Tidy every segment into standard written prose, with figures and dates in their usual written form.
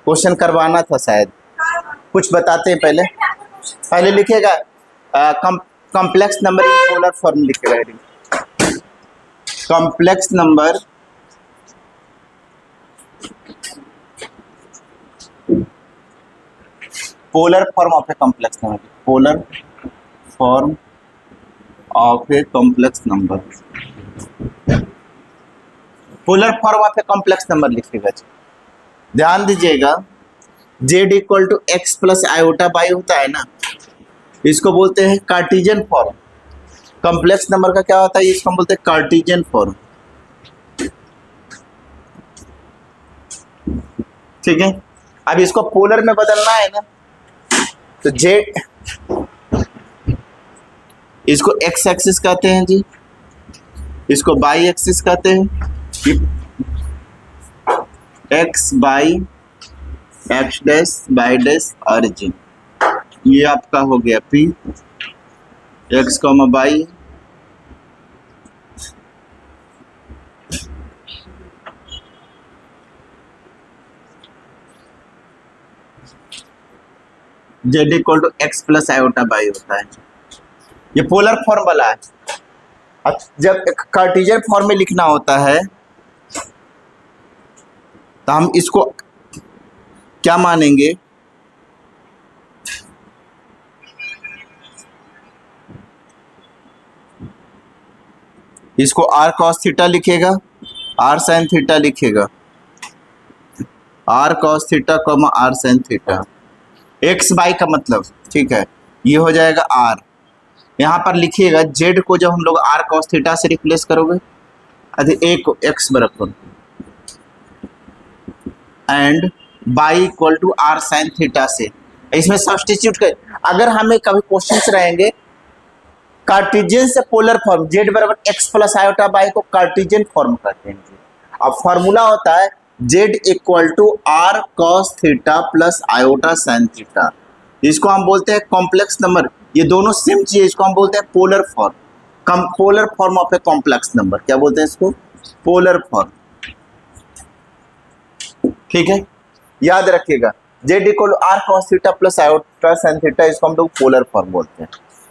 Question करवाना था शायद, कुछ बताते हैं पहले। पहले लिखिएगा complex number in polar form लिखिएगा। Complex number polar form of a complex number, polar form of a complex number, polar form of a complex number लिखिएगा। ध्यान दीजिएगा, z equal to x plus iota by होता है ना, इसको बोलते हैं कार्टेशियन फॉर्म। कॉम्प्लेक्स नंबर का क्या होता है, इसको हम बोलते हैं कार्टेशियन फॉर्म। ठीक है, अब इसको पोलर में बदलना है ना, तो जेड इसको एक्स एक्सिस कहते हैं जी, इसको बाई एक्सिस कहते हैं, X Y X dash Y dash origin, ये आपका हो गया P X comma Y Z equal to x plus iota by होता है। ये पोलर फॉर्म वाला है। अब जब कार्टेशियन फॉर्म में लिखना होता है तो हम इसको क्या मानेंगे, इसको आर कॉस थीटा लिखेगा, आर साइन थीटा लिखेगा, r cos theta comma r sine theta, x y का मतलब, ठीक है, ये हो जाएगा आर। यहाँ पर लिखिएगा जेड को जब हम लोग आर कॉस थीटा से रिप्लेस करोगे, ए को एक्स में रखो, and y equal to r sine theta से, इसमें सब्स्टिट्यूट कर। अगर हमें कभी क्वेश्चंस रहेंगे कार्टेशियन से पोलर फॉर्म, जेड बराबर एक्स प्लस आयोटा बाई को कार्टेशियन फॉर्म कहते हैं। अब फॉर्मूला होता है z equal to r cos theta plus iota sine theta, इसको हम बोलते हैं कॉम्प्लेक्स नंबर। ये दोनों सेम चीज, इसको हम बोलते हैं polar form, polar form of a complex number. क्या बोलते हैं इसको, पोलर फॉर्म। ठीक है, याद रखिएगा z equal to r cos theta plus iota sine theta, इसको हम लोग पोलर फॉर्म बोलते हैं।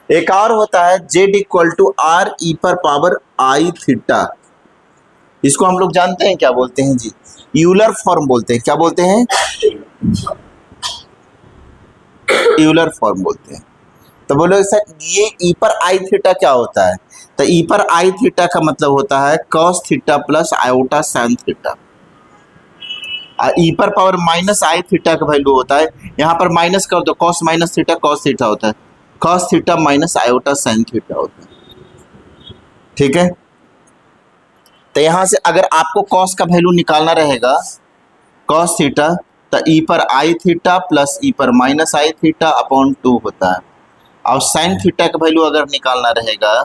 एक और होता है z equal to r e पर पावर आई थीटा, इसको हम लोग जानते हैं क्या बोलते हैं जी, यूलर फॉर्म बोलते हैं। क्या बोलते हैं, यूलर फॉर्म बोलते हैं। तो बोलो सर ये ई पर आई थीटा क्या होता है, तो ई पर आई थीटा का मतलब होता है cos theta plus iota sine theta. E पर पावर माइनस आई थीटा का वैल्यू होता है, यहाँ पर माइनस कर दो, cos minus theta cos theta होता है, cos theta minus iota sine theta होता है। ठीक है, तो यहाँ से अगर आपको कॉस का वैल्यू निकालना रहेगा कॉस थीटा, तो ई पर आई थीटा प्लस ई पर माइनस आई थीटा अपॉन 2 होता है। और साइन थीटा का वैल्यू अगर निकालना रहेगा,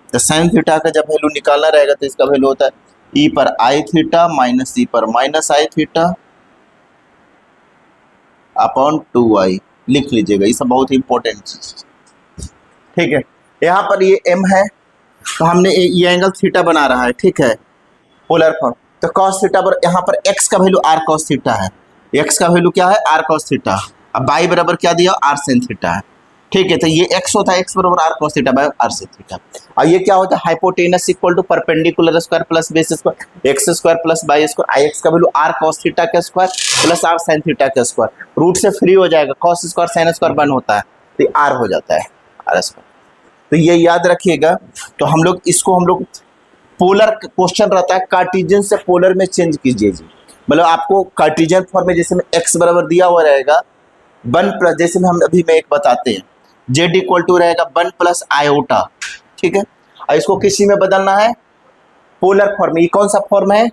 तो साइन थीटा का जब वैल्यू निकालना रहेगा तो इसका वैल्यू होता है ई पर आई थीटा माइनस ई पर minus i theta upon 2i। लिख लीजिएगा, ये सब बहुत इंपॉर्टेंट चीज। ठीक है, यहाँ पर ये m है, तो हमने ये एंगल थीटा बना रहा है, ठीक है, पोलर फॉर्म। तो कॉस थीटा पर यहाँ पर x का वैल्यू r कॉस थीटा है, x का वैल्यू क्या है r कॉस थीटा, अब बाई बराबर क्या दिया r sin थीटा है। ठीक है, तो ये x होता है x बराबर r cos theta y r sin theta. और ये क्या होता है hypotenuse equal to perpendicular square plus base square x square plus y square, ix का वैल्यू r cos थीटा का square plus r sin theta का square, root से free हो जाएगा, cos स्क्वायर sin स्क्वायर 1 होता है, तो r हो जाता है r स्क्वायर। तो ये याद रखिएगा। तो हम लोग इसको हम लोग पोलर क्वेश्चन रहता है, कार्टेशियन से पोलर में चेंज कीजिए जी। मतलब आपको कार्टेशियन फॉर्म में जैसे में x बराबर दिया हुआ रहेगा 1 प्लस, जैसे में हम अभी में एक बताते हैं z इक्वल टू रहेगा 1 प्लस आयोटा, ठीक है, और इसको किसी में बदलना है पोलर फॉर्म। ये कौन सा फॉर्म है,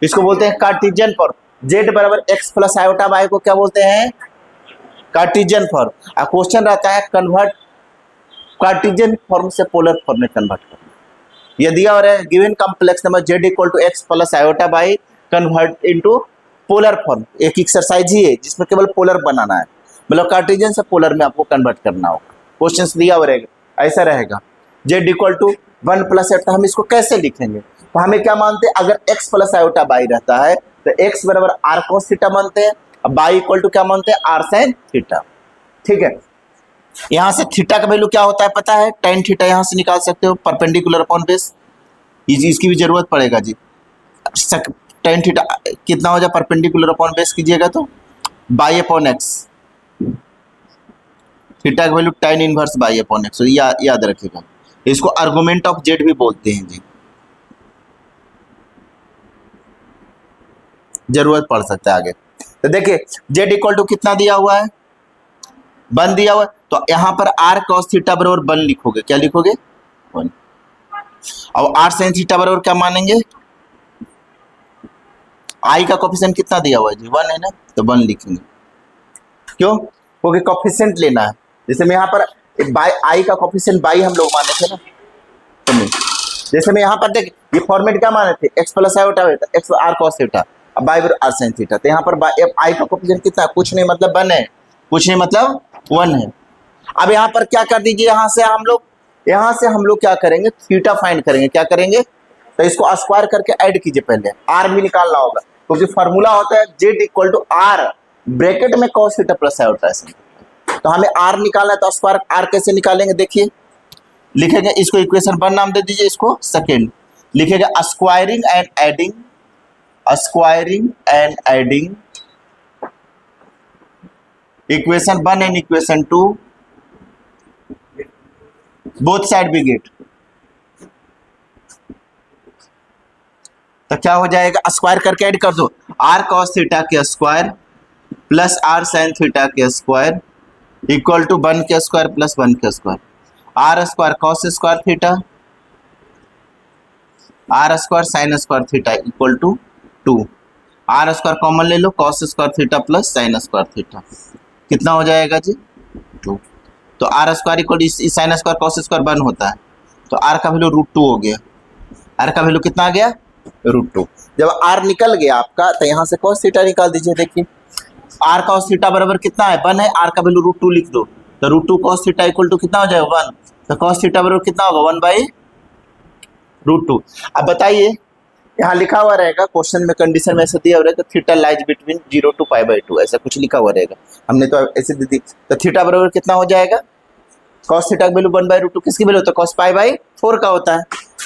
इसको बोलते हैं कार्टेशियन फॉर्म। z बराबर x प्लस आयोटा बाई को क्या बोलते हैं, कार्टेशियन फॉर्म। और क्वेश्चन रहता है कन्वर्ट कार्टेशियन फॉर्म से पोलर फॉर्म में कन्वर्ट करना। ये दिया और है given complex number z equal to x plus iota y convert into polar form. एक एक्सरसाइज ही है जिसमें केवल पोलर बनाना है, मतलब कार्टेशियन से पोलर में आपको कन्वर्ट करना होगा। क्वेश्चंस दिया हुआ रहेगा, ऐसा रहेगा z equal to 1 plus iota. हम इसको कैसे लिखेंगे, तो हमें क्या मानते हैं, अगर x प्लस आयोटा बाई रहता है तो x बराबर r cos थीटा मानते हैं, अब y इक्वल टू क्या मानते हैं, r sin थीटा। ठीक है, यहां से थीटा का वैल्यू क्या होता है पता है, tan थीटा यहां से निकाल सकते हो, परपेंडिकुलर अपॉन बेस, इसकी भी जरूरत पड़ेगा जी। tan थीटा कितना हो जाए, परपेंडिकुलर अपॉन बेस कीजिएगा तो y अपॉन एक्स, थीटा का value tan inverse y upon x, याद रखिएगा। इसको आर्गुमेंट ऑफ जेड भी बोलते हैं जी, जरूरत पड़ सकता है आगे। तो देखिए जेड इक्वल टू कितना दिया हुआ है, 1 दिया हुआ है, तो यहां पर r cos थीटा बराबर 1 लिखोगे, क्या लिखोगे 1। अब r sin थीटा बराबर क्या मानेंगे, i का कोफिशिएंट कितना दिया हुआ है जी 1 है ना, तो 1 लिखेंगे, क्यों, क्योंकि कोफिशिएंट लेना है। जैसे मैं यहाँ पर i का कोफिशिएंट बाई हम लोग माने थे ना, तो नहीं, जैसे मैं यहाँ पर देख ये फॉर्मेट क्या माने थे, x plus iota x r cos theta, अब y बराबर r sin थीटा, तो यहाँ पर i का कोफिशिएंट कितना है, कुछ नहीं मतलब 1 है, कुछ नहीं मतलब 1 है। अब यहाँ पर क्या कर दीजिए, यहाँ से हम लोग क्या करेंगे, थीटा फाइंड करेंगे, क्या करेंगे, तो इसको स्क्वायर करके ऐड कीजिए, पहले r भी निकालना होगा, क्योंकि फॉर्मूला होता है z equal to r bracket में cos theta plus iota sin। तो हमें r निकालना है, तो स्क्वायर r कैसे निकालेंगे, देखिए लिखेंगे, इसको इक्वेशन 1 नाम दे दीजिए, इसको सेकेंड लिखेगा, squaring and adding equation 1 and equation 2 both side we get. तो क्या हो जाएगा, स्क्वायर करके ऐड कर दो, r cos थीटा के square plus r sin theta के स्क्वायर इक्वल टू 1 के स्क्वायर प्लस 1 के square, r square cos square theta r square sin square theta equal to 2, r square common ले लो, cos square theta plus sin square theta कितना हो जाएगा जी 2। तो r square equal sin square cos square 1 होता है, तो r का वैल्यू √2 हो गया, r का वैल्यू कितना आ गया √2। जब r निकल गया आपका, तो यहाँ से cos थीटा निकाल दीजिए, देखिए r cos थीटा बराबर कितना है 1 है, r का वैल्यू √2 लिख दो, तो √2 cos थीटा इक्वल टू कितना हो जाएगा 1, तो cos थीटा बराबर कितना होगा 1/√2। अब बताइए यहाँ लिखा हुआ रहेगा क्वेश्चन में, कंडीशन में ऐसा दिया हुआ रहेगा, थीटा लाइज बिटवीन 0 to π/2, ऐसा कुछ लिखा हुआ रहेगा, हमने तो ऐसे दे दी, तो थीटा बराबर कितना हो जाएगा, cos थीटा का वैल्यू 1/√2 किसकी वैल्यू होता है, cos π/4 का होता है,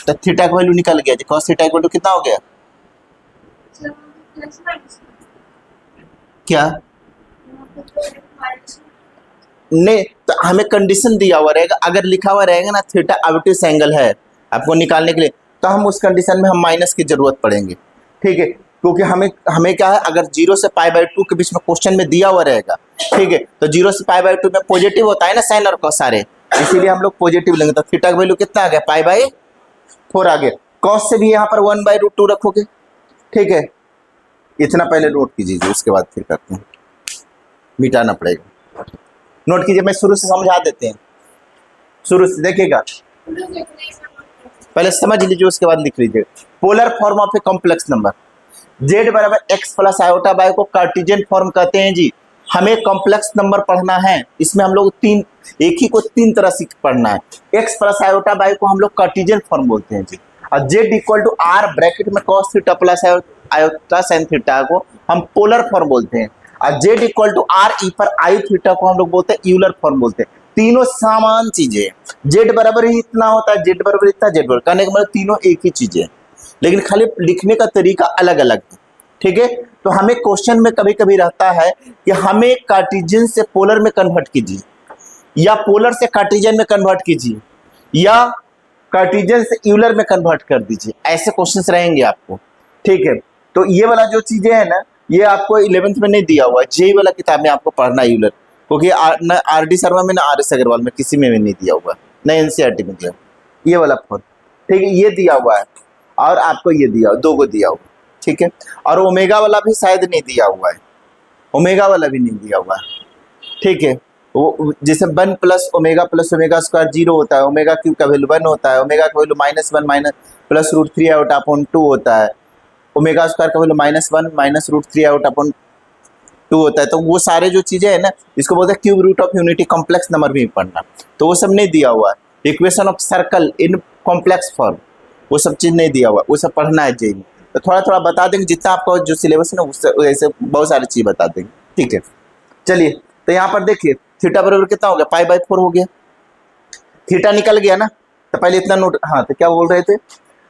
तो थीटा का वैल्यू निकल गया जी, cos थीटा इक्वल टू कितना हो गया, क्या नहीं, तो हमें कंडीशन दिया हुआ रहेगा, अगर लिखा हुआ रहेगा ना थीटा ऑब्ट्यूस एंगल है आपको निकालने के लिए, तो हम उस कंडीशन में हम माइनस की जरूरत पड़ेंगे, ठीक है, क्योंकि हमें क्या है, अगर 0 से π/2 के बीच में क्वेश्चन में दिया हुआ रहेगा, ठीक है, तो 0 से π/2 में पॉजिटिव होता है ना साइन और कॉस सारे, इसीलिए हम लोग पॉजिटिव लेंगे, तो थीटा का वैल्यू कितना आ गया π/4 आ गया, कॉस से भी यहाँ पर 1/√2 रखोगे, ठीक है, इतना पहले नोट कीजिए, उसके बाद फिर करते हैं, मिटाना पड़ेगा, नोट कीजिए, मैं शुरू से समझा देते हैं, शुरू से देखिएगा, पहले समझ लीजिए उसके बाद लिख लीजिए। Polar form of a complex number, z बराबर x प्लस आयोटा बाय को कार्टेशियन फॉर्म कहते हैं जी। हमें कॉम्प्लेक्स नंबर पढ़ना है, इसमें हम लोग एक ही को 3 तरह से पढ़ना है। x प्लस आयोटा बाय को हम लोग कार्टेशियन फॉर्म बोलते हैं जी, और z equal to r bracket में cos theta plus iota sin theta को हम पोलर फॉर्म बोलते हैं, और z equal to r e पर आई थीटा को हम लोग बोलते हैं यूलर फॉर्म बोलते हैं। तीनों समान चीजें, z बराबर ही इतना होता है, z बराबर इतना, z बराबर, कहने का मतलब तीनों एक ही चीजें, लेकिन खाली लिखने का तरीका अलग अलग है, ठीक है। तो हमें क्वेश्चन में कभी कभी रहता है कि हमें कार्टेशियन से पोलर में कन्वर्ट कीजिए, या पोलर से कार्टेशियन में कन्वर्ट कीजिए, या कार्टेशियन से यूलर में कन्वर्ट कर दीजिए, ऐसे क्वेश्चंस रहेंगे आपको, ठीक है। तो ये वाला जो चीजें है ना, ये आपको 11th में नहीं दिया हुआ है, जेई वाला किताब में आपको पढ़ना है यूलर, क्योंकि न आर.डी. शर्मा में, ना आर.एस. अग्रवाल में, किसी में भी नहीं दिया हुआ है, न एनसीईआरटी में दिया, ये वाला फॉर्म, ठीक है, ये दिया हुआ है, और आपको ये दिया, 2 को दिया हुआ, ठीक है, और ओमेगा वाला भी शायद नहीं दिया हुआ है, ओमेगा वाला भी नहीं दिया हुआ है, ठीक है। वो जैसे 1 प्लस ओमेगा स्क्वायर 0 होता है, ओमेगा क्यूब का वैल्यू 1 होता है, ओमेगा का value -1 minus plus √3 out upon 2 होता है, ओमेगा स्क्वायर का वैल्यू -1 माइनस √3 आउट अपॉन 2 होता है। तो वो सारे जो चीजें है ना, इसको बोलते हैं cube root of unity, complex number भी पढ़ना, तो वो सब नहीं दिया हुआ है। Equation of circle in complex form, वो सब चीज नहीं दिया हुआ, वो सब पढ़ना है जेई में। तो थोड़ा थोड़ा बता देंगे, जितना आपका जो सिलेबस है ना उससे वैसे बहुत सारी चीज बता देंगे, ठीक है। चलिए, तो यहाँ पर देखिए थीटा बराबर कितना हो गया, पाई बाई 4 हो गया, थीटा निकल गया ना, तो पहले इतना नोट, हाँ तो क्या बोल रहे थे,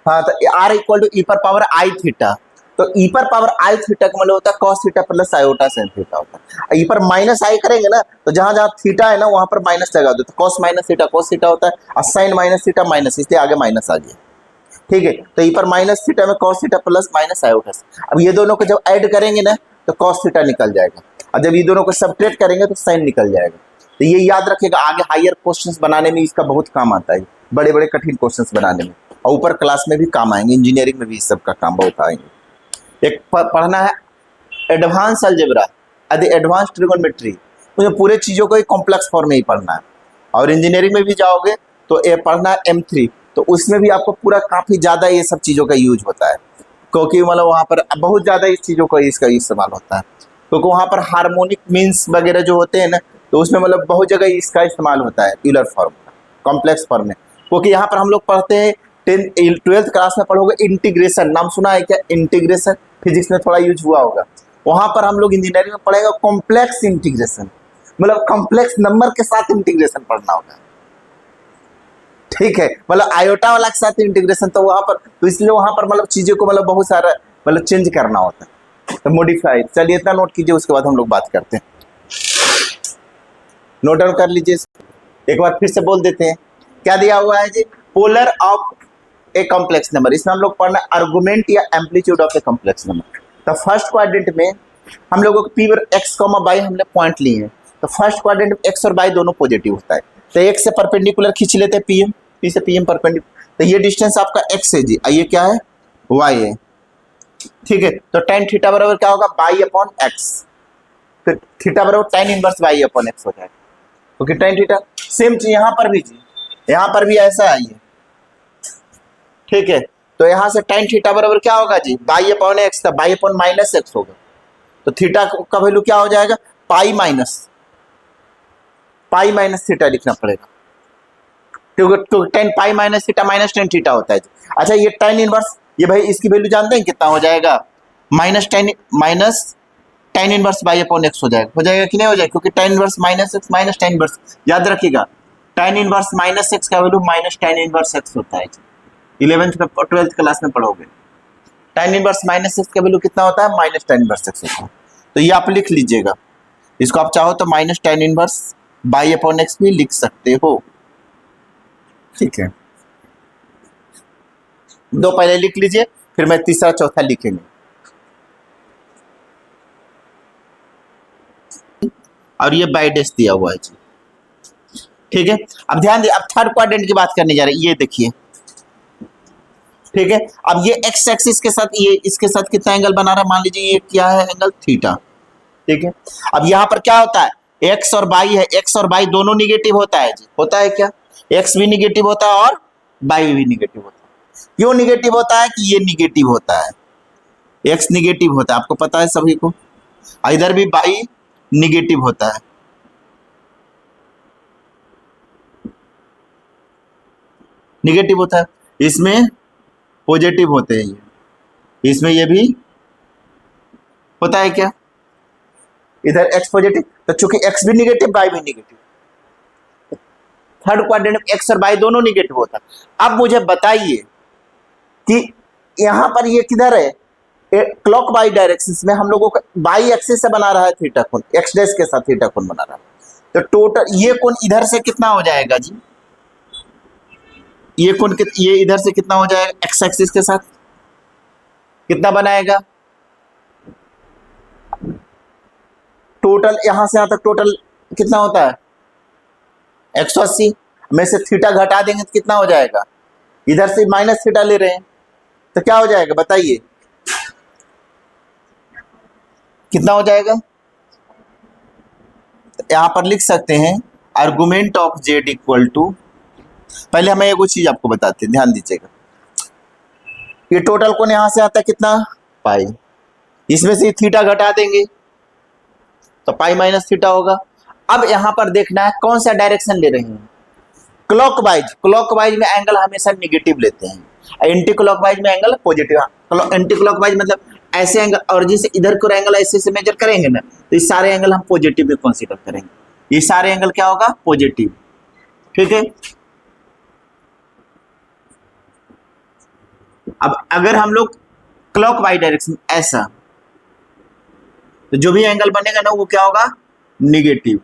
हाँ तो आर इक्वल टू ई पर पावर आई थीटा, तो ई पर पावर आई थीटा का मतलब होता है cos theta plus iota sine theta होता है। ई पर माइनस आई करेंगे ना, तो जहां जहां थीटा है ना वहां पर माइनस लगा दो, तो cos minus theta cos theta होता है, और साइन माइनस थीटा माइनस, इसलिए आगे माइनस आ गया, ठीक है। तो ई पर माइनस थीटा में cos theta plus minus iota, अब ये दोनों को जब ऐड करेंगे ना तो कॉस थीटा निकल जाएगा, और जब ये दोनों को सब्ट्रैक्ट करेंगे तो साइन निकल जाएगा। तो ये याद रखिएगा, आगे हायर क्वेश्चंस बनाने में इसका बहुत काम आता है, बड़े बड़े कठिन क्वेश्चंस बनाने में, और ऊपर क्लास में भी काम आएंगे, इंजीनियरिंग में भी इस सब का काम बहुत आएंगे। एक पढ़ना है एडवांस अलजेब्रा, एडवांस ट्रिगोनोमेट्री, मुझे पूरे चीज़ों को एक कॉम्प्लेक्स फॉर्म में ही पढ़ना है। और इंजीनियरिंग में भी जाओगे तो ये पढ़ना है M3, तो उसमें भी आपको पूरा काफ़ी ज़्यादा ये सब चीज़ों का यूज होता है, क्योंकि मतलब वहाँ पर बहुत ज़्यादा इस चीज़ों का इसका इस्तेमाल होता है, क्योंकि वहाँ पर हार्मोनिक मीन्स वगैरह जो होते हैं ना, तो उसमें मतलब बहुत जगह इसका इस्तेमाल होता है यूलर फॉर्म का, कॉम्प्लेक्स फॉर्म में। क्योंकि यहाँ पर हम लोग पढ़ते हैं 12th क्लास में पढ़ोगे इंटीग्रेशन, नाम सुना है क्या, इंटीग्रेशन फिजिक्स में थोड़ा यूज हुआ होगा, वहाँ पर हम लोग इंजीनियरिंग में पढ़ेगा कॉम्प्लेक्स इंटीग्रेशन, मतलब कॉम्प्लेक्स नंबर के साथ इंटीग्रेशन पढ़ना होगा, ठीक है, मतलब आयोटा वाला के साथ इंटीग्रेशन, तो वहाँ पर, तो इसलिए वहाँ पर मतलब चीज़ों को मतलब बहुत सारा मतलब चेंज करना होता है, तो मॉडिफाई। चलिए इतना नोट कीजिए, उसके बाद हम लोग बात करते हैं, नोट डाउन कर लीजिए, एक बार फिर से बोल देते हैं, क्या दिया हुआ है जी, polar of a complex number, इसमें हम लोग पढ़ना आर्गुमेंट या amplitude of a complex number. तो फर्स्ट क्वाड्रेंट में हम लोगों को पी पर एक्स कॉमा बाई हमने पॉइंट लिए हैं, तो फर्स्ट क्वाड्रेंट में एक्स और बाई दोनों पॉजिटिव होता है, तो एक्स से परपेंडिकुलर खींच लेते हैं पीएम, पी से पीएम परपेंडिकुलर, तो ये डिस्टेंस आपका एक्स है जी, ये क्या है, वाई है, ठीक है। तो tan थीटा बराबर क्या होगा, बाई अपॉन एक्स, फिर थीटा बराबर tan inverse y upon x हो जाएगा, ओके। tan थीटा सेम चीज यहाँ पर भी जी, यहाँ पर भी ऐसा है ये, ठीक है। तो यहाँ से tan थीटा बराबर क्या होगा जी, बाई अपॉन एक्स, था बाई अपॉन माइनस एक्स होगा, तो थीटा का वैल्यू क्या हो जाएगा, पाई माइनस थीटा लिखना पड़ेगा, क्योंकि tan पाई minus theta minus tan theta होता है। अच्छा ये tan इनवर्स, ये भाई इसकी वैल्यू जानते हैं कितना हो जाएगा, minus tan inverse y upon x हो जाएगा कि नहीं हो जाएगा, क्योंकि tan inverse minus x minus tan inverse, याद रखिएगा tan इनवर्स माइनस एक्स का value minus tan inverse x होता है, 11th और 12th क्लास में पढ़ोगे, tan इनवर्स माइनस एक्स का वैल्यू कितना होता है, माइनस tan इनवर्स एक्स होता है, तो ये आप लिख लीजिएगा, इसको आप चाहो तो minus tan inverse y upon x भी लिख सकते हो, ठीक है। दो पहले लिख लीजिए, फिर मैं तीसरा चौथा लिखेंगे, और ये बाई डैश दिया हुआ है जी, ठीक है। अब ध्यान दिए, अब थर्ड क्वाड्रेंट की बात करने जा रहे हैं, ये देखिए, ठीक है। अब ये एक्स एक्सिस के साथ ये इसके साथ कितना एंगल बना रहा है, मान लीजिए ये क्या है, एंगल थीटा, ठीक है। अब यहाँ पर क्या होता है, एक्स और बाई है, एक्स और बाई दोनों निगेटिव होता है जी, होता है क्या, एक्स भी निगेटिव होता है और बाई भी निगेटिव होता है। क्यों निगेटिव होता है, कि ये निगेटिव होता है, एक्स निगेटिव होता है, आपको पता है सभी को, इधर भी बाई निगेटिव होता है, निगेटिव होता है, इसमें पॉजिटिव होते हैं, ये इसमें ये भी होता है क्या, इधर एक्स पॉजिटिव, तो चूंकि एक्स भी निगेटिव बाई भी निगेटिव, थर्ड क्वाड्रेंट में एक्स और बाई दोनों निगेटिव होता है। अब मुझे बताइए कि यहां पर ये किधर है, क्लॉक बाई डायरेक्शन में हम लोगों का बाई एक्सिस से बना रहा है थीटा कोण, एक्स डैश के साथ थीटा कोण बना रहा है, तो टोटल ये कोण इधर से कितना हो जाएगा जी, ये कोण ये इधर से कितना हो जाएगा, एक्स एक्सिस के साथ कितना बनाएगा, टोटल यहां से यहां तक टोटल कितना होता है 180, में से थीटा घटा देंगे तो कितना हो जाएगा, इधर से माइनस थीटा ले रहे हैं तो क्या हो जाएगा बताइए, कितना हो जाएगा, यहां पर लिख सकते हैं argument of z equal to, पहले हमें एक चीज आपको बताते हैं, ध्यान दीजिएगा, ये टोटल कोण यहां से आता है कितना, पाई, इसमें से थीटा घटा देंगे तो पाई माइनस थीटा होगा। अब यहां पर देखना है कौन सा डायरेक्शन ले रहे हैं, क्लॉकवाइज, क्लॉकवाइज में एंगल हमेशा निगेटिव लेते हैं, एंटी क्लॉकवाइज में एंगल पॉजिटिव, एंटी क्लॉकवाइज मतलब ऐसे एंगल, और जिसे इधर को एंगल ऐसे से मेजर करेंगे ना तो ये सारे एंगल हम पॉजिटिव में कंसीडर करेंगे, ये सारे एंगल क्या होगा पॉजिटिव। ठीक है, अब अगर हम लोग क्लॉकवाइज डायरेक्शन ऐसा, तो जो भी एंगल बनेगा ना वो क्या होगा निगेटिव।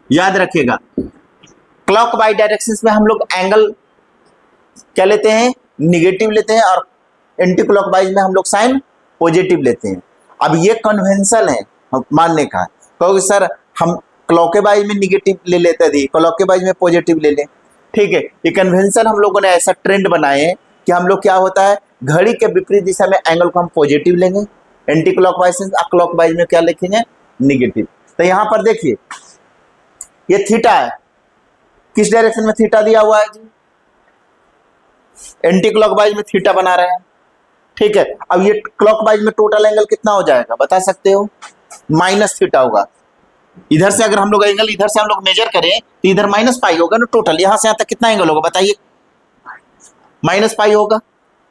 याद रखिएगा क्लॉकवाइज डायरेक्शन में हम लोग एंगल क्या लेते हैं निगेटिव लेते हैं, और एंटी क्लॉकवाइज में हम लोग साइन पॉजिटिव लेते हैं। अब ये कन्वेंशन है मानने का, क्योंकि सर हम क्लॉकवाइज में निगेटिव ले लेते थे, क्लॉकवाइज में पॉजिटिव ले लें। ठीक है, ये कन्वेंशन हम लोगों ने ऐसा ट्रेंड बनाए हैं कि हम लोग क्या होता है घड़ी के विपरीत दिशा में एंगल को हम पॉजिटिव लेंगे, एंटी क्लॉकवाइज से क्लॉकवाइज में क्या लिखेंगे निगेटिव। तो यहाँ पर देखिए ये थीटा है, किस डायरेक्शन में थीटा दिया हुआ है जी, एंटी क्लॉकवाइज में थीटा बना रहे हैं। ठीक है, अब ये क्लॉकवाइज में टोटल एंगल कितना हो जाएगा बता सकते हो, माइनस थीटा होगा। इधर से अगर हम लोग एंगल इधर से हम लोग मेजर करें तो इधर माइनस पाई होगा ना, टोटल यहां से यहां तक कितना एंगल होगा बताइए, माइनस पाई होगा,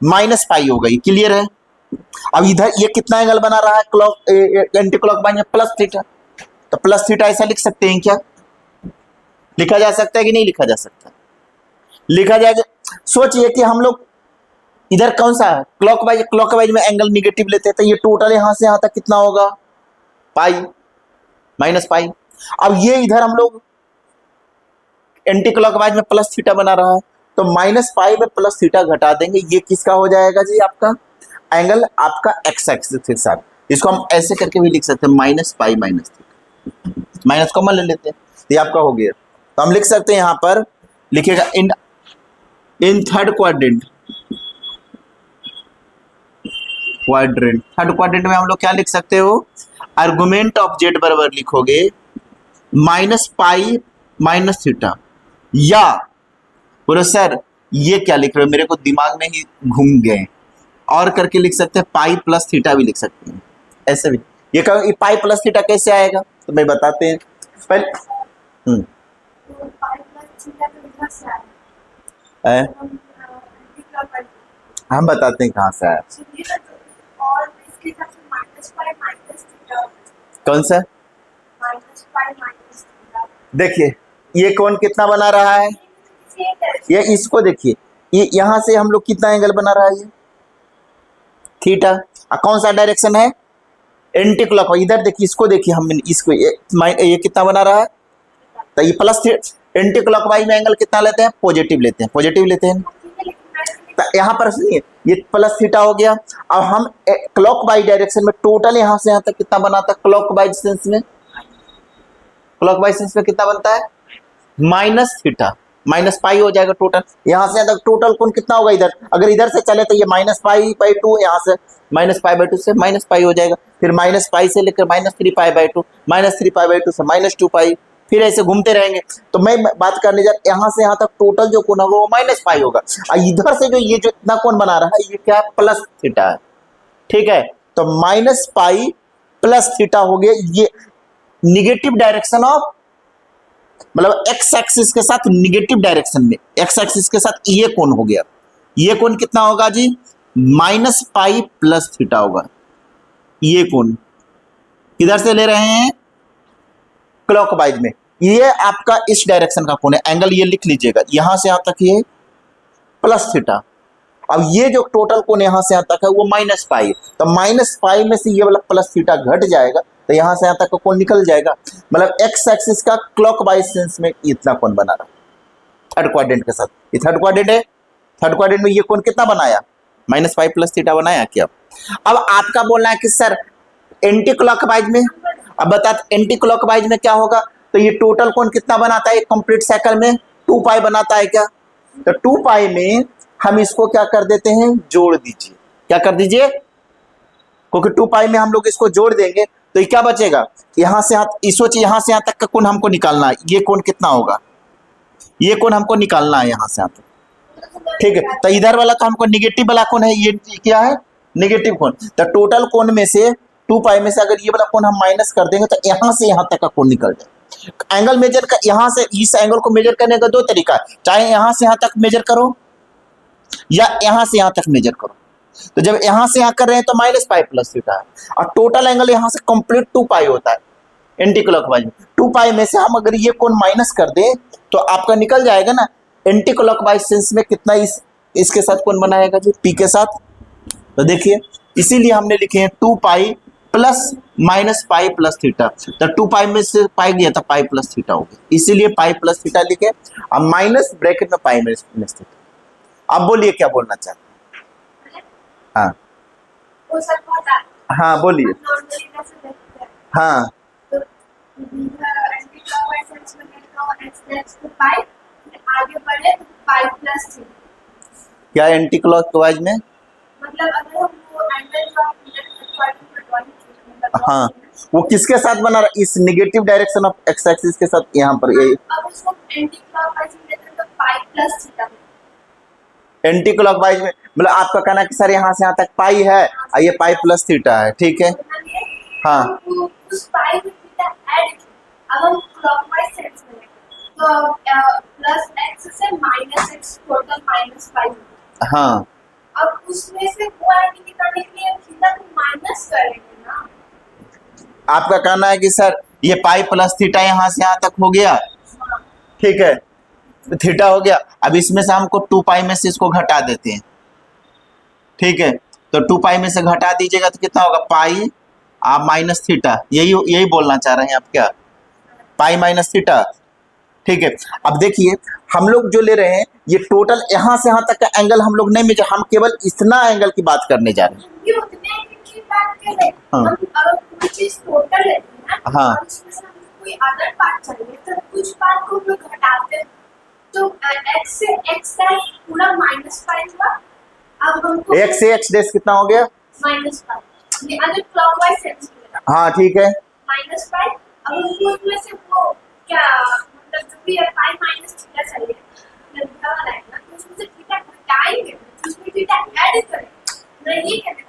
माइनस पाई होगा, ये क्लियर है। अब इधर ये कितना एंगल बना रहा है क्लॉक एंटी क्लॉकवाइज में प्लस थीटा, तो प्लस थीटा ऐसा लिख सकते हैं क्या, लिखा जा सकता है कि नहीं लिखा जा सकता, लिखा जाएगा। सोचिए कि हम लोग इधर कौन सा है क्लॉकवाइज में एंगल निगेटिव लेते हैं, तो ये टोटल यहां से यहां तक कितना होगा पाई, माइनस पाई। अब ये इधर हम लोग एंटी क्लॉकवाइज में प्लस थीटा बना रहा है, तो माइनस पाई में प्लस थीटा घटा देंगे, ये किसका हो जाएगा जी आपका एंगल आपका एक्स एक्सिस के साथ। इसको हम ऐसे करके भी लिख सकते हैं minus pi minus theta, minus common ले लेते हैं, ये आपका हो गया। तो हम लिख सकते हैं यहां पर लिखिएगा in third quadrant third quadrant में हम लोग क्या लिख सकते हो, आर्गुमेंट ऑफ जेड बराबर लिखोगे माइनस पाई माइनस थीटा, या बोलो सर ये क्या लिख रहे हो मेरे को दिमाग में ही घूम गए, और करके लिख सकते हैं पाई प्लस थीटा भी लिख सकते हैं ऐसे भी। ये कहो पाई प्लस थीटा कैसे आएगा तो मैं बताते हैं पहले। हम बताते हैं कहाँ से आया, कौन सा देखिए ये कौन कितना बना रहा है, ये इसको देखिए, ये यहां से हम लोग कितना एंगल बना रहा है ये थीटा, कौन सा डायरेक्शन है एंटी क्लॉकवाइज, इधर देखिए इसको देखिए, हम इसको ये कितना बना रहा है, तो ये प्लस एंटी क्लॉकवाइज में एंगल कितना लेते हैं पॉजिटिव लेते हैं, पॉजिटिव लेते हैं। तो यहाँ पर सुनिए ये प्लस थीटा हो गया। अब हम क्लॉकवाइज डायरेक्शन में टोटल यहाँ से यहाँ तक कितना बनाता है क्लॉकवाइज सेंस में, क्लॉकवाइज सेंस में कितना बनता है माइनस थीटा, माइनस पाई हो जाएगा टोटल, यहाँ से तक टोटल कोण कितना होगा इधर, अगर इधर से चले तो ये माइनस पाई बाई टू, यहाँ से माइनस पाई बाई टू से माइनस पाई हो जाएगा, फिर माइनस पाई से लेकर minus three pi by two, minus three pi by two से माइनस टू पाई, फिर ऐसे घूमते रहेंगे। तो मैं बात करने जा यहाँ से यहाँ तक टोटल जो कोण होगा वो माइनस पाई होगा, और इधर से जो ये जो इतना कोण बना रहा है ये क्या प्लस थीटा है। ठीक है, तो माइनस पाई प्लस थीटा हो गया, ये निगेटिव डायरेक्शन ऑफ मतलब एक्स एक्सिस के साथ निगेटिव डायरेक्शन में, एक्स एक्सिस के साथ ये कोण हो गया, ये कोण कितना होगा जी माइनस पाई प्लस थीटा होगा। ये कोण किधर से ले रहे हैं क्लॉकवाइज में, ये आपका इस डायरेक्शन का कोण है, एंगल ये लिख लीजिएगा, यहां से यहां तक ये प्लस थीटा, अब ये जो टोटल कोण यहां से यहां तक है वो माइनस पाई, तो माइनस पाई में से ये वाला प्लस थीटा घट जाएगा, तो यहां से यहां तक का कोण निकल जाएगा, मतलब एक्स एक्सिस का क्लॉकवाइज सेंस में इतना कोण बना रहा थर्ड क्वाड्रेंट के साथ। ये थर्ड क्वाड्रेंट है, थर्ड क्वाड्रेंट में ये कोण कितना बनाया माइनस पाई प्लस थीटा बनाया क्या। अब आपका बोलना है कि सर एंटी क्लॉकवाइज में, अब बता एंटी क्लॉकवाइज में क्या होगा, तो ये टोटल कोण कितना बनाता है कंप्लीट साइकिल में 2 पाई बनाता है क्या, तो 2 पाई में हम इसको क्या कर देते हैं जोड़ दीजिए, क्या कर दीजिए, क्योंकि 2 पाई में हम लोग इसको जोड़ देंगे तो ये क्या बचेगा, यहां से सोचिए यहां से यहां तक का कोण हमको निकालना है, ये कोण कितना होगा, ये कोण हमको निकालना है यहां से यहां तक। ठीक है, तो इधर वाला तो हमको निगेटिव वाला कोण है, ये क्या है निगेटिव कोण, तो टोटल कोण में से 2 पाई में से अगर ये वाला कोण हम माइनस कर देंगे तो यहां से यहां तक का कोण निकल जाए। एंगल मेजर का यहां से इस एंगल को मेजर करने का 2 तरीका है, चाहे यहां से यहां तक मेजर करो, या यहाँ से यहाँ तक मेजर करो। तो जब यहाँ से यहाँ कर रहे हैं तो माइनस पाई प्लस थीटा है, और टोटल एंगल यहाँ से कंप्लीट 2 पाई होता है एंटी क्लॉकवाइज में। 2 पाई में से हम अगर ये कोण माइनस कर दें तो आपका निकल जाएगा ना एंटी क्लॉकवाइज सेंस में कितना इसके साथ कोण बनाएगा जी, पी के साथ। तो देखिए इसीलिए हमने लिखे हैं 2 pi plus minus pi plus theta. तो 2 पाई में से पाई गया था, पाई प्लस थीटा हो गया, इसीलिए पाई प्लस थीटा लिखे। अब माइनस ब्रैकेट में पाई माइनस थीटा। अब बोलिए क्या बोलना चाहते हैं? हाँ हाँ बोलिए। हाँ क्या एंटी क्लॉकवाइज में? मतलब अगर हम वो एंगल जो आप हाँ वो किसके साथ बना रहा? इस negative direction of x axis के साथ यहाँ पर ये अब उसको एंटी क्लॉकवाइज में लेते हैं तो pi plus theta. Anti clockwise में मतलब आपका कहना है कि सर यहाँ से यहाँ तक पाई है और ये पाई प्लस थीटा है, ठीक है। हाँ उस पाई में थीटा ऐड किया। अब हम क्लॉकवाइज सेंस में तो प्लस एक्स से minus x total minus pi. हाँ अब उसमें से वो ऐड निकालने के लिए थीटा को माइनस करेंगे ना। आपका कहना है कि सर ये पाई प्लस थीटा यहाँ से यहाँ तक हो गया, ठीक है, तो थीटा हो गया। अब इसमें से हमको 2 पाई में से इसको घटा देते हैं, ठीक है। तो 2 पाई में से घटा दीजिएगा तो कितना होगा? पाई आप माइनस थीटा, यही बोलना चाह रहे हैं आप क्या? पाई माइनस थीटा, ठीक है। अब देखिए हम लोग जो ले रहे हैं ये टोटल यहाँ से यहाँ तक का एंगल हम लोग नहीं मेजर, हम केवल इतना एंगल की बात करने जा रहे हैं। ये उतने एंगल की बात कर रहे हैं। हम अगर कोई चीज टोटल लेते हैं ना, हाँ, और उसमें से हमको कोई अदर पार्ट चाहिए तो कुछ पार्ट को हम लोग घटाते हैं तो x से x डैश पूरा माइनस पाई हुआ। अब हमको x से x डैश कितना हो गया? Minus pi. ये अगर क्लॉकवाइज सेंस में हाँ ठीक है, माइनस पाई। अब हमको उसमें से वो क्या मतलब जो भी है पाई माइनस थीटा चाहिए लगता है ना, तो उसमें से थीटा घटाएंगे तो उसमें थीटा ऐड करेंगे ना। ये कहते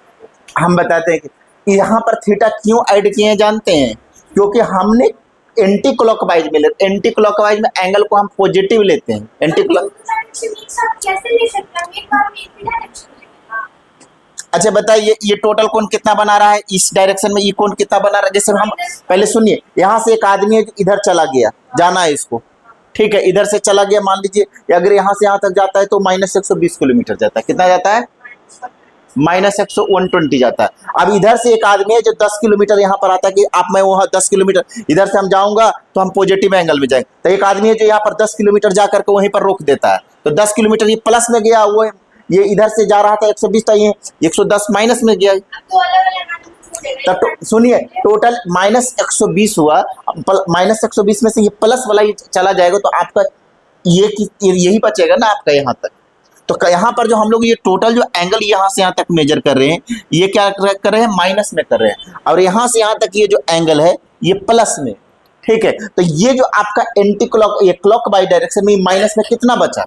हम बताते हैं कि यहाँ पर थीटा क्यों ऐड किए हैं जानते हैं? क्योंकि हमने एंटी क्लॉकवाइज में एंटी क्लॉकवाइज में एंगल को हम पॉजिटिव लेते हैं। एंटी क्लॉक कैसे ले सकते हैं? एक बार में एक ही डायरेक्शन लेगा। अच्छा बताइए ये टोटल कोण कितना बना रहा है? इस डायरेक्शन में ये कोण कितना बना रहा है? जैसे हम पहले सुनिए, यहाँ से एक आदमी है जो इधर चला गया, जाना है इसको, ठीक है, इधर से चला गया, मान लीजिए अगर यहाँ से यहाँ तक जाता है तो माइनस 120 किलोमीटर जाता है। कितना जाता है? माइनस 120 जाता है। अब इधर से एक आदमी है जो 10 किलोमीटर यहाँ पर आता है कि आप मैं वहाँ 10 किलोमीटर इधर से हम जाऊंगा तो हम पॉजिटिव एंगल में जाएंगे। तो एक आदमी है जो यहाँ पर 10 किलोमीटर जा करके वहीं पर रोक देता है, तो 10 किलोमीटर ये प्लस में गया, वो ये इधर से जा रहा था 120 था, ये 110 माइनस में गया। तो अलग अलग सुनिए टोटल माइनस 120 हुआ, माइनस 120 में से ये प्लस वाला ही चला जाएगा तो आपका यही बचेगा ना आपका यहाँ तक। तो यहाँ पर जो हम लोग ये टोटल जो एंगल यहाँ से यहाँ तक मेजर कर रहे हैं ये क्या कर रहे हैं? माइनस में कर रहे हैं, और यहाँ से यहाँ तक ये जो एंगल है ये प्लस में, ठीक है। तो ये जो आपका एंटी क्लॉक ये क्लॉक बाई डायरेक्शन में माइनस में कितना बचा,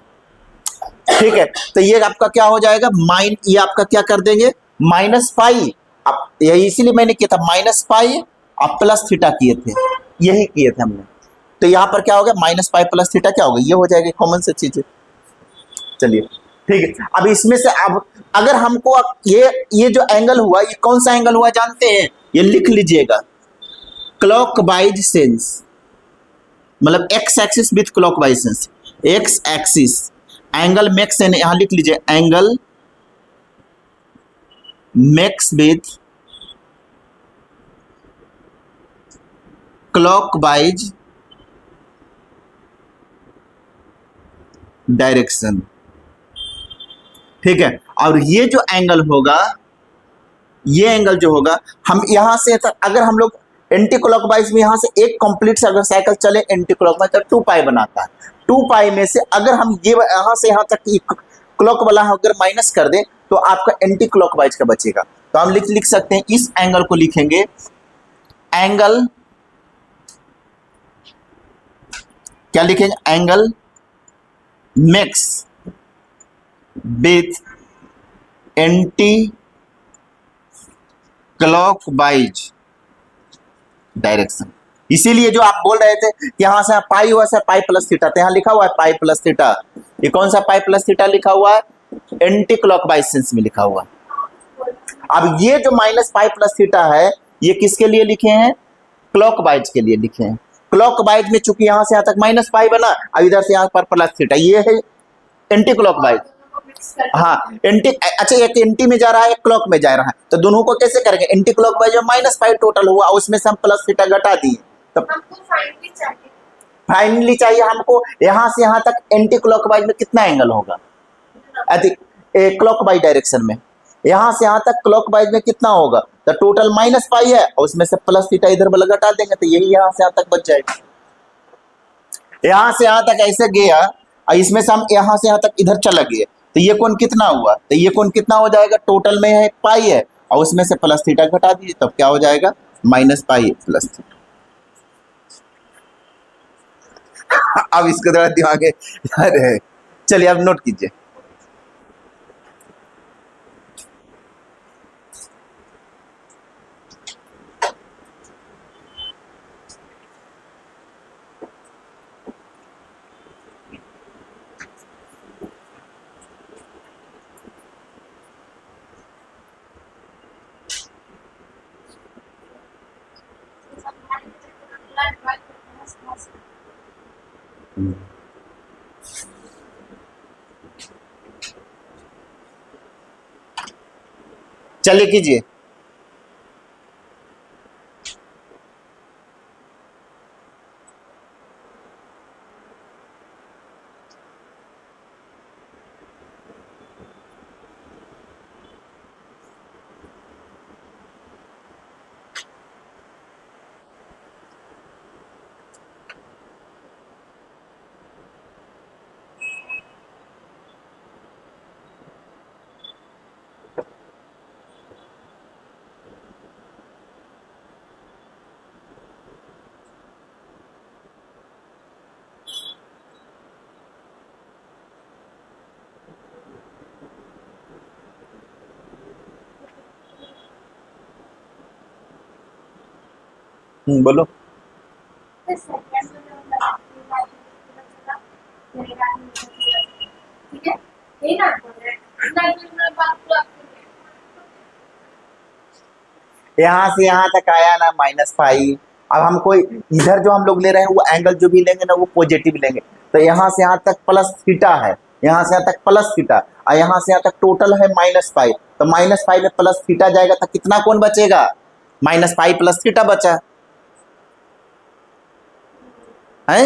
ठीक है। तो ये आपका क्या हो जाएगा? ये आपका क्या कर देंगे? Minus pi. अब यही इसीलिए मैंने किया था माइनस पाई और प्लस थीटा किए थे, यही किए थे हमने। तो यहाँ पर क्या हो गया? माइनस पाई प्लस थीटा क्या होगा? ये हो जाएगा कॉमन से चीज। चलिए ठीक है। अब इसमें से अब अगर हमको ये जो एंगल हुआ ये कौन सा एंगल हुआ जानते हैं? ये लिख लीजिएगा, क्लॉकवाइज सेंस, मतलब x axis with clockwise sense. X axis angle makes, यहां लिख लीजिए angle makes with clockwise direction, ठीक है। और ये जो एंगल होगा, ये एंगल जो होगा, हम यहां से अगर हम लोग एंटी क्लॉकवाइज में यहां से एक कंप्लीट अगर साइकिल चले एंटी क्लॉकवाइज तो 2 पाई बनाता है। 2 पाई में से अगर हम ये यहां से यहां तक क्लॉक वाला अगर माइनस कर दें तो आपका एंटी क्लॉकवाइज का बचेगा। तो हम लिख सकते हैं, इस एंगल को लिखेंगे एंगल, क्या लिखेंगे? Angle makes with anti clockwise direction. इसीलिए जो आप बोल रहे थे कि यहां से पाई हुआ सर पाई प्लस थीटा, तो यहां लिखा हुआ है पाई प्लस थीटा। ये कौन सा पाई प्लस थीटा लिखा हुआ है? एंटी क्लॉकवाइज सेंस में लिखा हुआ है। अब ये जो माइनस पाई प्लस थीटा है ये किसके लिए लिखे हैं? क्लॉकवाइज के लिए लिखे हैं। क्लॉकवाइज में चूंकि यहां से यहां तक माइनस पाई बना, अब इधर से यहां पर प्लस थीटा, ये है एंटी क्लॉकवाइज। हाँ एंटी, अच्छा एक एंटी में जा रहा है एक क्लॉक में जा रहा है, तो दोनों को कैसे करेंगे? एंटी क्लॉकवाइज में माइनस पाई टोटल हुआ, उसमें से हम प्लस थीटा घटा दिए, तो फाइनली चाहिए हमको यहां से यहां तक एंटी क्लॉकवाइज में कितना एंगल होगा? अधिक क्लॉकवाइज डायरेक्शन में यहां से यहां तक क्लॉकवाइज में कितना होगा? तो टोटल माइनस पाई है और उसमें से प्लस थीटा इधर वाला घटा देंगे, तो यही यहां से यहां तक बच जाएगा। यहां से यहां तक ऐसे गया और इसमें से हम यहां से यहां तक इधर चला गया, तो ये कोण कितना हुआ? तो ये कोण कितना हो जाएगा? टोटल में है पाई है और उसमें से प्लस थीटा घटा दीजिए, तब क्या हो जाएगा? Minus pi plus theta. अब इसको थोड़ा दिमाग है, चलिए अब नोट कीजिए। चलिए कीजिए। बोलो। यहां से यहां तक आया ना माइनस पाई। अब हमको इधर जो हम लोग ले रहे हैं वो एंगल जो भी लेंगे ना वो पॉजिटिव लेंगे, तो यहां से यहां तक प्लस थीटा है, यहां से यहां तक प्लस थीटा और यहां से यहां तक टोटल है माइनस पाई, तो माइनस पाई में प्लस थीटा जाएगा तो कितना कोण बचेगा? माइनस पाई प्लस थीटा बचा है।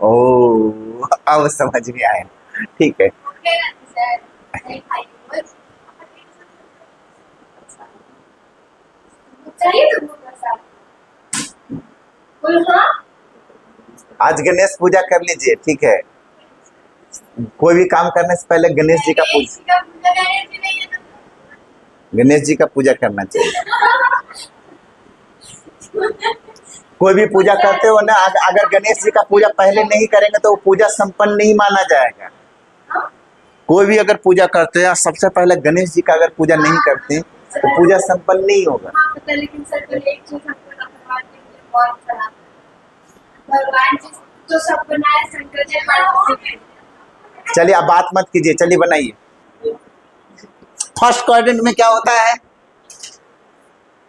ओ अब समझ में आया, ठीक है। आज गणेश पूजा कर लीजिए, ठीक है। कोई भी काम करने से पहले गणेश जी का पूजा, गणेश जी का पूजा करना चाहिए। कोई भी पूजा करते हो ना, अगर गणेश जी का पूजा पहले नहीं करेंगे तो वो पूजा संपन्न नहीं माना जाएगा। कोई भी अगर पूजा करते हैं सबसे पहले गणेश जी का अगर पूजा नहीं करते तो पूजा संपन्न नहीं होगा। लेकिन सर एक चीज हमको भगवान के लिए बहुत खराब, भगवान जी तो सब बनाए, शंकर जी। चलिए अब बात मत कीजिए, चलिए बनाइए। फर्स्ट क्वाड्रेंट में क्या होता है?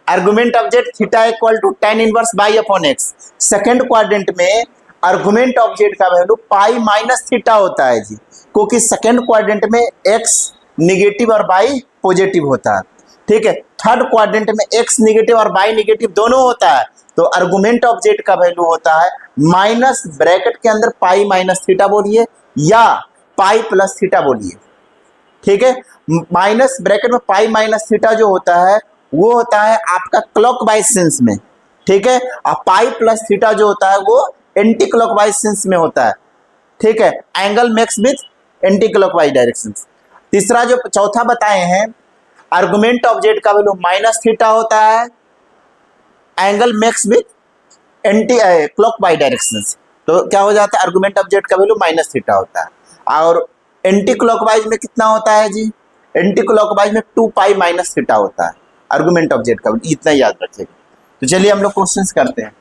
Argument of z theta equal to tan inverse y upon x. Second quadrant में आर्गुमेंट ऑफ जेड का वैल्यू पाई माइनस थीटा होता है जी, क्योंकि सेकेंड क्वाड्रेंट में एक्स निगेटिव और बाई पॉजिटिव होता है, ठीक है। थर्ड क्वाड्रेंट में एक्स निगेटिव और बाई निगेटिव दोनों होता है, तो आर्गुमेंट ऑफ जेड का वैल्यू होता है माइनस ब्रैकेट के अंदर पाई माइनस थीटा बोलिए या पाई प्लस थीटा बोलिए, ठीक है। माइनस ब्रैकेट में पाई माइनस थीटा जो होता है वो होता है आपका क्लॉकवाइज सेंस में, ठीक है, और पाई प्लस थीटा जो होता है वो एंटी क्लॉकवाइज सेंस में होता है, ठीक है। Angle makes with anti clockwise direction. तीसरा जो चौथा बताए हैं, आर्गुमेंट ऑफ जेड का वैल्यू माइनस थीटा होता है, angle makes with anti clockwise direction, तो क्या हो जाता है? आर्गुमेंट ऑफ जेड का वैल्यू माइनस थीटा होता है। और एंटी क्लॉकवाइज में कितना होता है जी? एंटी क्लॉकवाइज में 2 पाई माइनस थीटा होता है आर्गुमेंट ऑफ जेड का, इतना याद रखिएगा। तो चलिए हम लोग क्वेश्चंस करते हैं।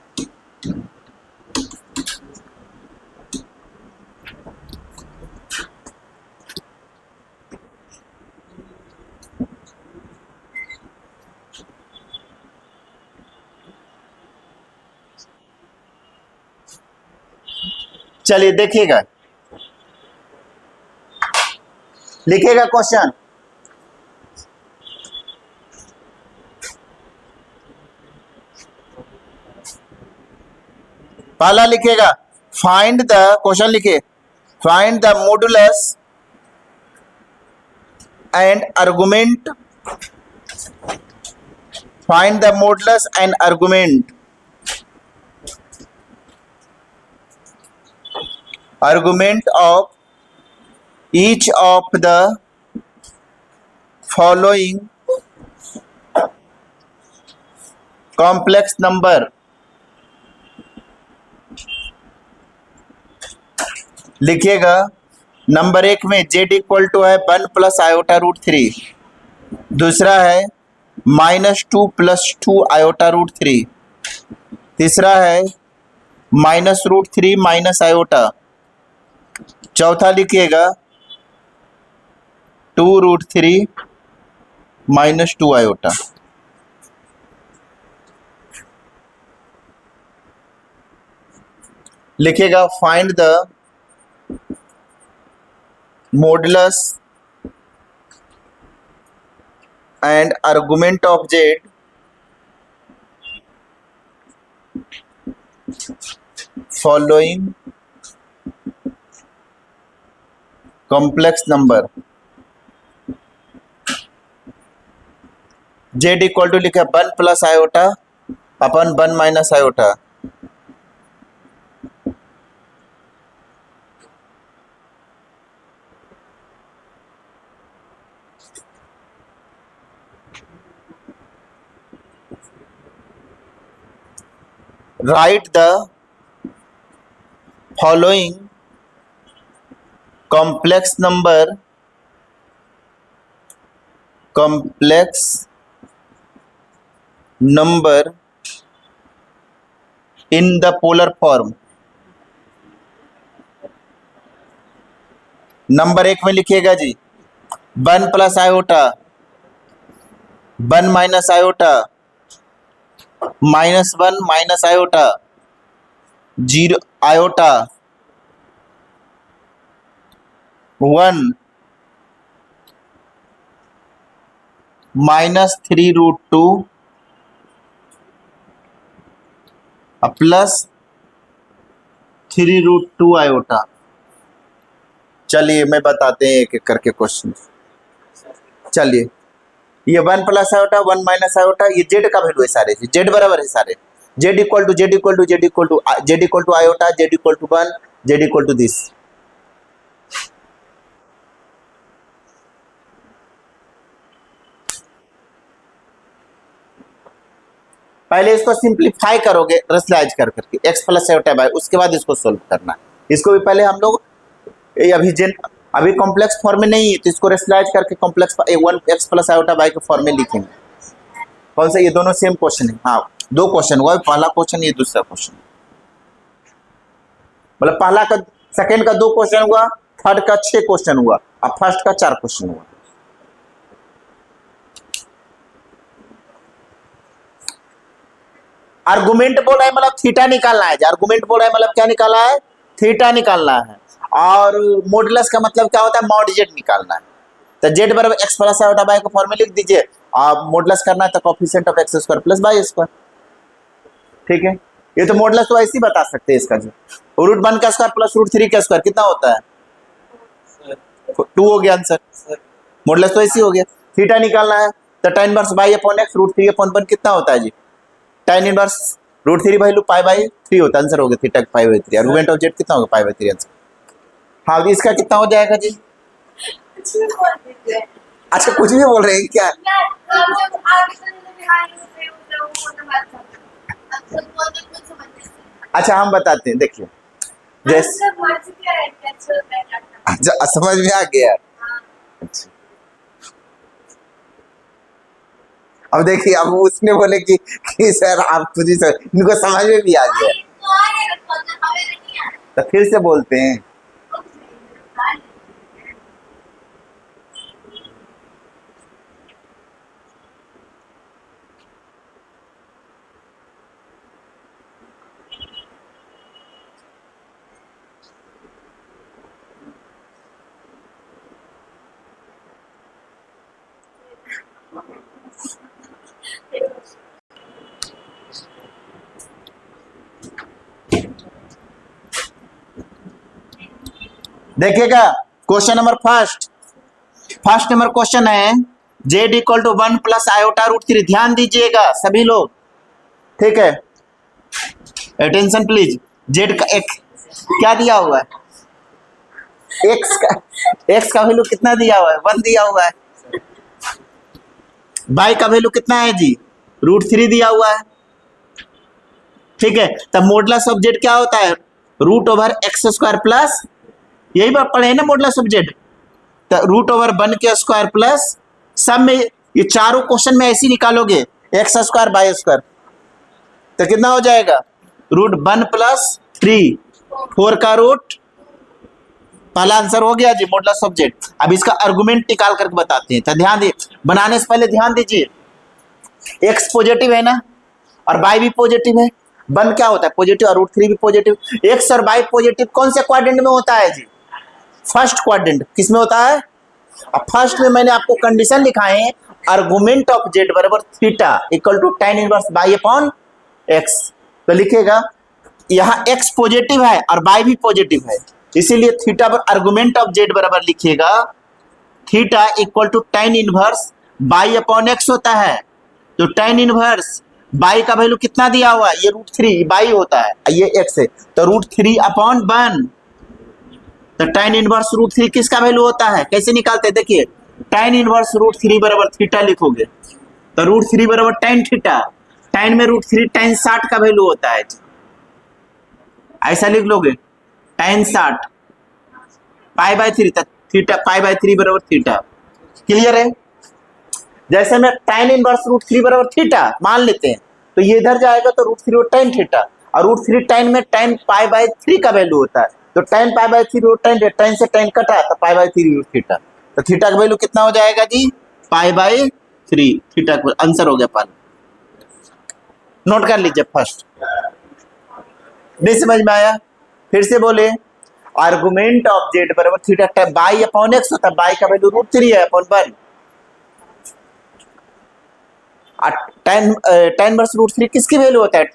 चलिए देखिएगा, लिखिएगा क्वेश्चन। पहला लिखिएगा, फाइंड द, क्वेश्चन लिखिए, find the modulus and argument, find the modulus and argument, argument of each of the following complex number। लिखिएगा, नंबर एक में z इक्वल टू है 1 प्लस आयोटा रूट 3, दूसरा है -2 प्लस 2 आयोटा रूट 3, तीसरा है -√3 minus iota, चौथा लिखिएगा 2√3 -2 आयोटा। लिखिएगा, find the modulus and argument of z following complex number. z equal to लिखा 1 plus iota upon 1 minus iota, write the following complex number in the polar form। नंबर एक में लिखिएगा जी 1 plus iota, 1 minus iota, -1 minus iota, 0 iota, 1 -3√2 plus 3√2 iota. चलिए मैं बताते हैं एक एक करके क्वेश्चन। चलिए, ये 1 प्लस आयोटा, 1 माइनस आयोटा, ये जेड का वैल्यू है सारे, जेड बराबर है सारे, z equal to z equal to z equal to z equal to iota, z equal to 1, z equal to this. पहले इसको सिंप्लीफाई करोगे रसलाइज कर करके x प्लस आयोटा बाय, उसके बाद इसको सोल्व करना। इसको भी पहले हम लोग अभी कॉम्प्लेक्स फॉर्म में नहीं है, तो इसको रेसलाइज करके complex 1 x plus iota y के फॉर्म में लिखेंगे। कौन सा, ये दोनों सेम क्वेश्चन है। हाँ, दो क्वेश्चन हुआ, पहला क्वेश्चन, ये दूसरा क्वेश्चन, मतलब पहला का सेकंड का 2 क्वेश्चन हुआ, थर्ड का 6 क्वेश्चन हुआ, और फर्स्ट का 4 क्वेश्चन हुआ। आर्गुमेंट बोल रहा है मतलब थीटा निकालना है, आर्गुमेंट बोल रहा है मतलब क्या निकालना है, थीटा निकालना है। और मॉडुलस का मतलब क्या होता है, मॉड जेड निकालना है। तो जेड बराबर एक्स प्लस आयोटा बाय को फॉर्म में लिख दीजिए, और मॉडुलस करना है तो coefficient of x square plus y square. ठीक है, ये तो मॉडुलस तो ऐसे ही बता सकते हैं इसका, जो √1 का स्क्वायर प्लस √3 का स्क्वायर कितना होता है, 2 हो गया आंसर। मॉडुलस तो ऐसे ही हो गया। थीटा निकालना है तो tan inverse y upon x √3/1 कितना होता है जी, tan इनवर्स √3 वैल्यू π/3 होता है, आंसर हो गया थीटा π/3। आर्गुमेंट ऑफ जेड कितना होगा, π/3 आंसर। हाँ, इसका कितना हो जाएगा जी, कुछ भी बोल दीजिए। अच्छा कुछ भी बोल रहे हैं क्या, अच्छा हम बताते हैं, देखिए जैसे, अच्छा समझ में आ गया। अच्छा, अब देखिए, अब उसने बोले कि सर आप खुद ही सर, इनको समझ में भी आ गया, तो फिर से बोलते हैं। देखिएगा question number first number question है z equal to 1 plus iota root 3। ध्यान दीजिएगा सभी लोग, ठीक है, अटेंशन प्लीज। जेड का एक क्या दिया हुआ है, एक्स का वैल्यू कितना दिया हुआ है, 1 दिया हुआ है। बाई का वैल्यू कितना है जी, रूट 3 दिया हुआ है, ठीक है। तब मॉडुलस ऑफ जेड क्या होता है, root over x square plus, यही बात पढ़े ना मॉडुलस ऑफ जेड, तो रूट ओवर 1 के स्क्वायर प्लस सब में, ये चारों क्वेश्चन में ऐसे निकालोगे एक्स स्क्वायर बाई स्क्वायर, तो कितना हो जाएगा, रूट 1 प्लस 3, 4 का रूट, पहला आंसर हो गया जी मॉडुलस ऑफ जेड। अब इसका आर्गुमेंट निकाल करके बताते हैं, तो ध्यान दीजिए, बनाने से पहले ध्यान दीजिए, एक्स पॉजिटिव है ना और बाई भी पॉजिटिव है, 1 क्या होता है पॉजिटिव और रूट 3 भी पॉजिटिव। एक्स और बाई पॉजिटिव कौन से क्वाड्रेंट में होता है जी, फर्स्ट क्वाड्रेंट। किस में होता है, अब फर्स्ट में मैंने आपको कंडीशन लिखाए हैं, आर्गुमेंट ऑफ जेड बराबर theta equal to tan inverse y upon x. तो लिखिएगा यहाँ एक्स पॉजिटिव है और बाई भी पॉजिटिव है, इसीलिए थीटा पर आर्गुमेंट ऑफ जेड बराबर लिखिएगा theta equal to tan inverse y upon x होता है। तो tan इनवर्स बाई का वैल्यू कितना दिया हुआ है, ये रूट 3 बाई होता है, ये एक्स है, तो रूट 3 अपॉन 1, तो tan इनवर्स रूट 3 किसका वैल्यू होता है, कैसे निकालते हैं, देखिए tan इनवर्स रूट 3 बराबर थीटा लिखोगे, तो रूट 3 बराबर tan थीटा, tan में रूट 3 tan 60 का वैल्यू होता है, ऐसा लिख लोगे tan 60 pi by 3, theta pi by 3 बराबर थीटा। क्लियर है, जैसे मैं tan इनवर्स रूट 3 बराबर थीटा मान लेते हैं, तो ये इधर जाएगा तो रूट 3 और tan थीटा, और रूट 3 tan में tan पाई बाई 3 का वैल्यू होता है, तो tan पाई बाई 3 और tan से tan कटा तो पाई बाई 3 रूट थीटा, तो थीटा का वैल्यू कितना हो जाएगा जी, पाई बाई 3, थीटा का आंसर हो गया पाल। नोट कर लीजिए फर्स्ट, नहीं समझ में आया, फिर से बोले, आर्गुमेंट ऑफ जेड बराबर थीटा बाई अपॉन एक्स होता है, बाई का वैल्यू रूट 3 है अपॉन 1, tan वर्स रूट 3 किसकी वैल्यू होता है,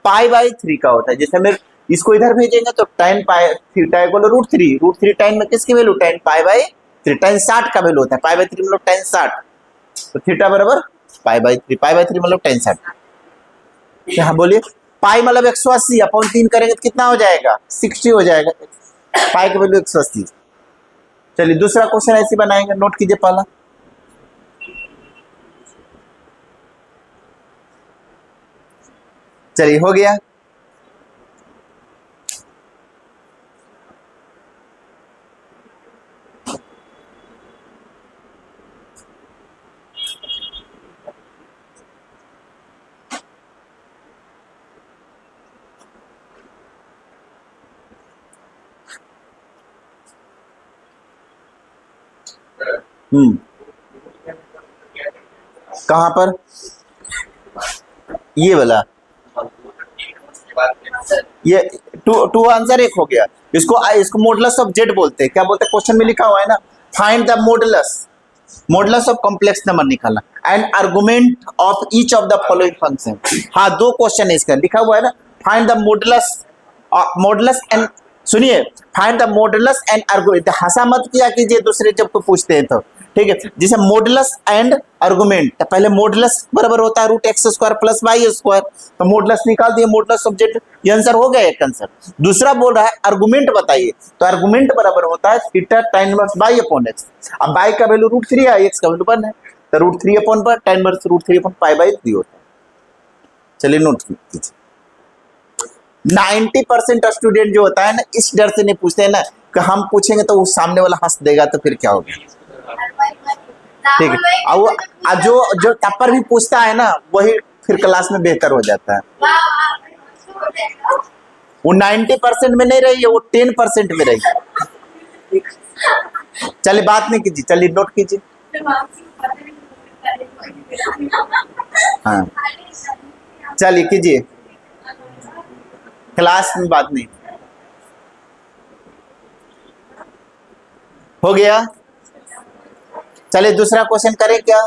पाई बाई 3 का होता है। जैसे मैं इसको इधर भेजेंगे तो tan पाई थीटा इक्वल रूट 3 tan में किसकी value, tan pi by 3, tan 60 का वैल्यू होता है, पाई बाई 3 मतलब tan 60, तो थीटा बराबर पाई बाई 3 मतलब tan 60। क्या बोलिए, पाई मतलब 180 अपॉन 3 करेंगे तो कितना हो जाएगा, 60 हो जाएगा, पाई की वैल्यू 180। चलिए दूसरा क्वेश्चन ऐसे बनाएंगे, नोट कीजिए पहला, चलिए हो गया। कहां पर, ये वाला, ये टू आंसर एक हो गया, इसको मॉडुलस ऑफ जेड बोलते हैं, क्या बोलते हैं, क्वेश्चन में लिखा हुआ है ना, find the modulus of complex number निकालना and argument of each of the following function. हाँ दो क्वेश्चन है इसका, लिखा हुआ है ना, फाइंड द मॉडुलस एंड, सुनिए, find the modulus and argument, हंसा मत किया कीजिए दूसरे जब तो पूछते हैं तो, ठीक है। जैसे मॉडुलस एंड आर्गुमेंट, तो पहले मॉडुलस बराबर होता है root x square plus y square, तो मॉडुलस निकाल दिए, मॉडुलस ऑफ जेड, ये आंसर हो गया एक आंसर। दूसरा बोल रहा है आर्गुमेंट बताइए, तो आर्गुमेंट बराबर होता है theta tan inverse y upon x, अब बाई का वैल्यू रूट 3 है, एक्स का वैल्यू 1 है, तो रूट 3 अपॉन पर tan inverse root 3 upon pi by 3 होता है। चलिए नोट कीजिए, 90% स्टूडेंट जो होता है ना, इस डर से नहीं पूछते हैं ना कि हम पूछेंगे तो वो सामने वाला हंस देगा तो फिर क्या होगा, ठीक है। और वो जो टप्पर भी पूछता है ना, वही फिर क्लास में बेहतर हो जाता है। वो 90% में नहीं रही है, वो 10% में रही है। चलिए बात नहीं कीजिए, चलिए नोट कीजिए, हाँ चलिए कीजिए, क्लास में बात नहीं, हो गया। चलिए दूसरा क्वेश्चन करें क्या?